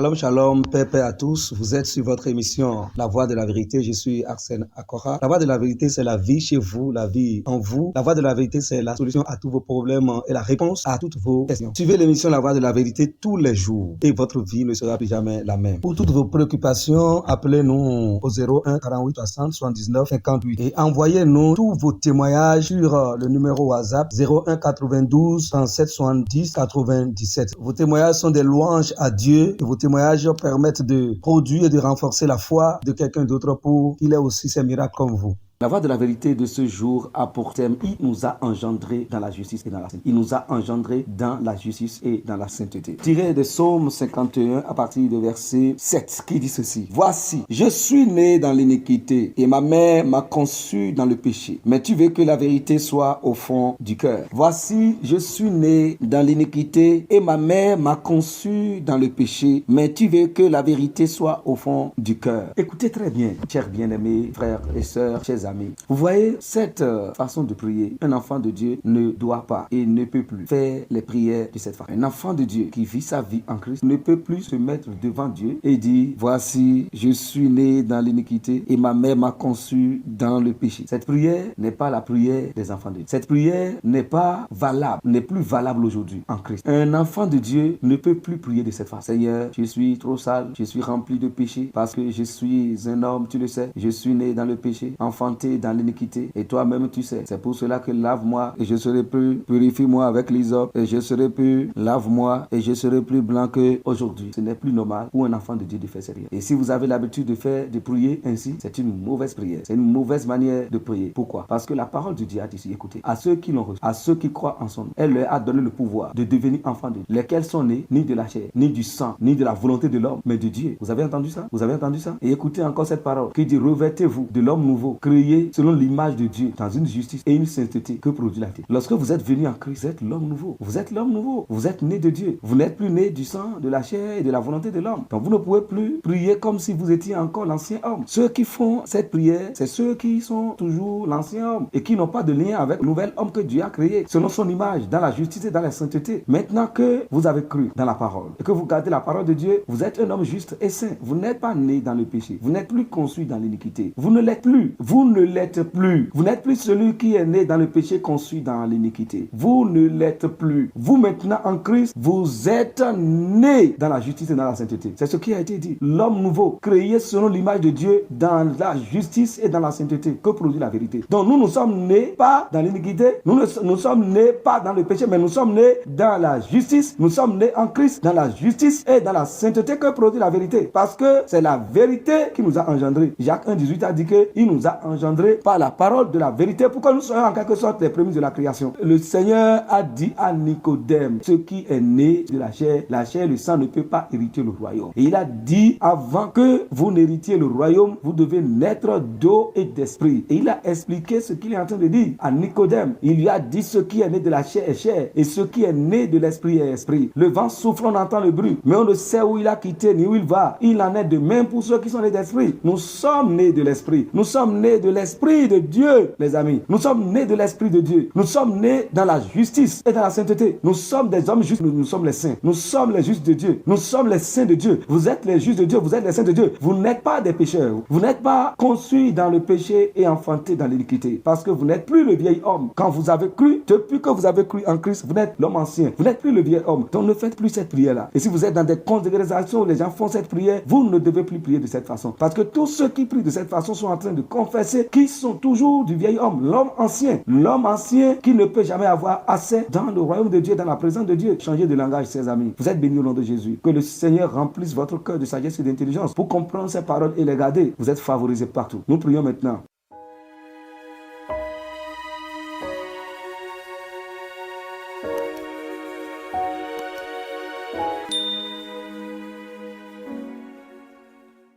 Shalom, shalom, paix à tous. Vous êtes sur votre émission La Voix de la Vérité. Je suis Arsène Akora. La Voix de la Vérité, c'est la vie chez vous, la vie en vous. La Voix de la Vérité, c'est la solution à tous vos problèmes et la réponse à toutes vos questions. Suivez l'émission La Voix de la Vérité tous les jours et votre vie ne sera plus jamais la même. Pour toutes vos préoccupations, appelez-nous au 01 48 60 79 58 et envoyez-nous tous vos témoignages sur le numéro WhatsApp 01 92 37 70 97. Vos témoignages sont des louanges à Dieu et vos témoignages permettent de produire et de renforcer la foi de quelqu'un d'autre pour qu'il ait aussi ses miracles comme vous. La voix de la vérité de ce jour a pour thème, il nous a engendrés dans la justice et dans la sainteté. Il nous a engendrés dans la justice et dans la sainteté. Tiré de Psaume 51 à partir de verset 7 qui dit ceci. Voici, je suis né dans l'iniquité et ma mère m'a conçu dans le péché. Mais tu veux que la vérité soit au fond du cœur. Voici, je suis né dans l'iniquité et ma mère m'a conçu dans le péché. Mais tu veux que la vérité soit au fond du cœur. Écoutez très bien, chers bien-aimés, frères et sœurs, chers amis. Vous voyez, cette façon de prier, un enfant de Dieu ne doit pas et ne peut plus faire les prières de cette façon. Un enfant de Dieu qui vit sa vie en Christ ne peut plus se mettre devant Dieu et dire, voici, je suis né dans l'iniquité et ma mère m'a conçu dans le péché. Cette prière n'est pas la prière des enfants de Dieu. Cette prière n'est pas valable, n'est plus valable aujourd'hui en Christ. Un enfant de Dieu ne peut plus prier de cette façon. Seigneur, je suis trop sale, je suis rempli de péché parce que je suis un homme, tu le sais, je suis né dans le péché, enfanté dans l'iniquité et toi-même tu sais. C'est pour cela que lave-moi et je serai plus, purifie-moi avec l'hysope et je serai plus, lave-moi et je serai plus blanc qu'aujourd'hui. Ce n'est plus normal pour un enfant de Dieu de faire cette prière. Et si vous avez l'habitude de prier ainsi, c'est une mauvaise prière. C'est une mauvaise manière de prier. Pourquoi? Parce que la parole de Dieu a dit, écoutez, à ceux qui l'ont reçu, à ceux qui croient en son nom, elle leur a donné le pouvoir de devenir enfants de Dieu, lesquels sont nés ni de la chair, ni du sang, ni de la volonté de l'homme, mais de Dieu. Vous avez entendu ça? Vous avez entendu ça? Et écoutez encore cette parole qui dit, revêtez-vous de l'homme nouveau, créé selon l'image de Dieu, dans une justice et une sainteté que produit la terre. Lorsque vous êtes venu en Christ, vous êtes l'homme nouveau. Vous êtes l'homme nouveau. Vous êtes né de Dieu. Vous n'êtes plus né du sang, de la chair et de la volonté de l'homme. Donc vous ne pouvez plus prier comme si vous étiez encore l'ancien homme. Ceux qui font cette prière, c'est ceux qui sont toujours l'ancien homme et qui n'ont pas de lien avec le nouvel homme que Dieu a créé, selon son image, dans la justice et dans la sainteté. Maintenant que vous avez cru dans la parole et que vous gardez la parole de Dieu, vous êtes un homme juste et saint. Vous n'êtes pas né dans le péché. Vous n'êtes plus conçu dans l'iniquité. Vous ne l'êtes plus. Vous ne l'êtes plus. Vous n'êtes plus celui qui est né dans le péché conçu dans l'iniquité. Vous ne l'êtes plus. Vous maintenant en Christ, vous êtes né dans la justice et dans la sainteté. C'est ce qui a été dit. L'homme nouveau, créé selon l'image de Dieu dans la justice et dans la sainteté, que produit la vérité. Donc nous sommes nés pas dans l'iniquité, nous sommes nés pas dans le péché, mais nous sommes nés dans la justice. Nous sommes nés en Christ dans la justice et dans la sainteté que produit la vérité. Parce que c'est la vérité qui nous a engendrés. Jacques 1,18 a dit qu'il nous a engendrés par la parole de la vérité pour que nous soyons en quelque sorte les prémices de la création. Le Seigneur a dit à Nicodème, ce qui est né de la chair, le sang ne peut pas hériter le royaume. Et il a dit, avant que vous n'héritiez le royaume, vous devez naître d'eau et d'esprit. Et il a expliqué ce qu'il est en train de dire à Nicodème. Il lui a dit, ce qui est né de la chair est chair, et ce qui est né de l'esprit est esprit. Le vent souffle, on entend le bruit, mais on ne sait où il a quitté ni où il va. Il en est de même pour ceux qui sont nés d'esprit. Nous sommes nés de l'esprit. Nous sommes nés de l'esprit de Dieu, les amis. Nous sommes nés de l'esprit de Dieu. Nous sommes nés dans la justice et dans la sainteté. Nous sommes des hommes justes. Nous sommes les saints. Nous sommes les justes de Dieu. Nous sommes les saints de Dieu. Vous êtes les justes de Dieu. Vous êtes les saints de Dieu. Vous n'êtes pas des pécheurs. Vous n'êtes pas conçus dans le péché et enfantés dans l'iniquité. Parce que vous n'êtes plus le vieil homme. Quand vous avez cru, depuis que vous avez cru en Christ, vous n'êtes l'homme ancien. Vous n'êtes plus le vieil homme. Donc ne faites plus cette prière-là. Et si vous êtes dans des congrégations où les gens font cette prière, vous ne devez plus prier de cette façon. Parce que tous ceux qui prient de cette façon sont en train de confesser qu'ils sont toujours du vieil homme, l'homme ancien qui ne peut jamais avoir assez dans le royaume de Dieu, dans la présence de Dieu. Changez de langage, chers amis. Vous êtes bénis au nom de Jésus. Que le Seigneur remplisse votre cœur de sagesse et d'intelligence pour comprendre ses paroles et les garder. Vous êtes favorisés partout. Nous prions maintenant.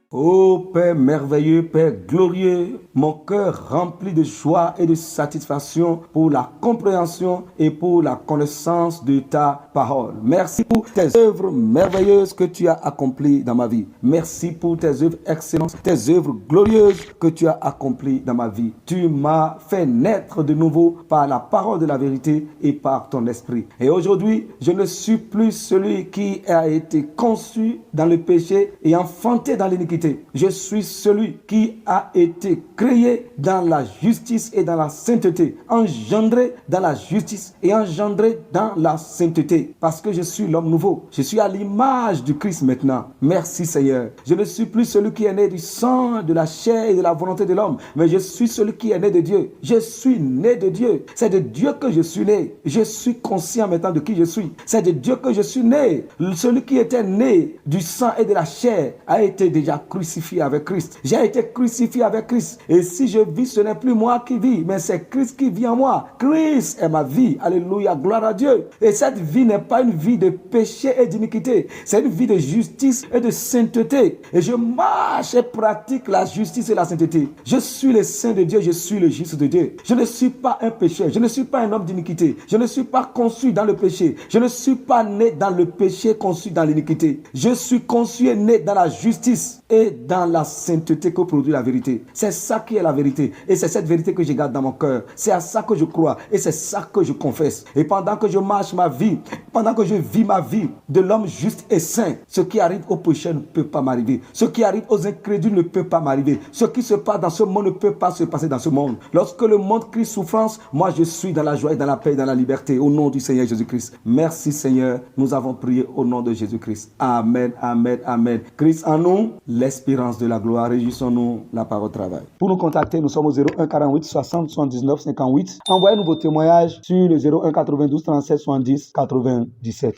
Ô Père merveilleux, Père glorieux, mon cœur rempli de joie et de satisfaction pour la compréhension et pour la connaissance de ta parole. Merci pour tes œuvres merveilleuses que tu as accomplies dans ma vie. Merci pour tes œuvres excellentes, tes œuvres glorieuses que tu as accomplies dans ma vie. Tu m'as fait naître de nouveau par la parole de la vérité et par ton esprit. Et aujourd'hui, je ne suis plus celui qui a été conçu dans le péché et enfanté dans l'iniquité. Je suis celui qui a été créé dans la justice et dans la sainteté, engendré dans la justice et engendré dans la sainteté, parce que je suis l'homme nouveau. Je suis à l'image du Christ maintenant. Merci Seigneur. Je ne suis plus celui qui est né du sang, de la chair et de la volonté de l'homme, mais je suis celui qui est né de Dieu. Je suis né de Dieu. C'est de Dieu que je suis né. Je suis conscient maintenant de qui je suis. C'est de Dieu que je suis né. Celui qui était né du sang et de la chair a été déjà crucifié avec Christ. J'ai été crucifié avec Christ. Et si je vis, ce n'est plus moi qui vis, mais c'est Christ qui vit en moi. Christ est ma vie. Alléluia, gloire à Dieu. Et cette vie n'est pas une vie de péché et d'iniquité. C'est une vie de justice et de sainteté. Et je marche et pratique la justice et la sainteté. Je suis le saint de Dieu, je suis le juste de Dieu. Je ne suis pas un pécheur, je ne suis pas un homme d'iniquité. Je ne suis pas conçu dans le péché. Je ne suis pas né dans le péché, conçu dans l'iniquité. Je suis conçu et né dans la justice et dans la sainteté que produit la vérité. C'est ça qui est la vérité. Et c'est cette vérité que je garde dans mon cœur. C'est à ça que je crois. Et c'est ça que je confesse. Et pendant que je marche ma vie, pendant que je vis ma vie de l'homme juste et saint, ce qui arrive aux pécheurs ne peut pas m'arriver. Ce qui arrive aux incrédules ne peut pas m'arriver. Ce qui se passe dans ce monde ne peut pas se passer dans ce monde. Lorsque le monde crie souffrance, moi je suis dans la joie et dans la paix et dans la liberté. Au nom du Seigneur Jésus-Christ. Merci Seigneur. Nous avons prié au nom de Jésus-Christ. Amen, amen, amen. Christ en nous, l'espérance de la gloire. Réjouissons-nous, la parole travail. Pour nous contacter, nous sommes au 01 48 60 79 58. Envoyez-nous vos témoignages sur le 01 92 37 70 97.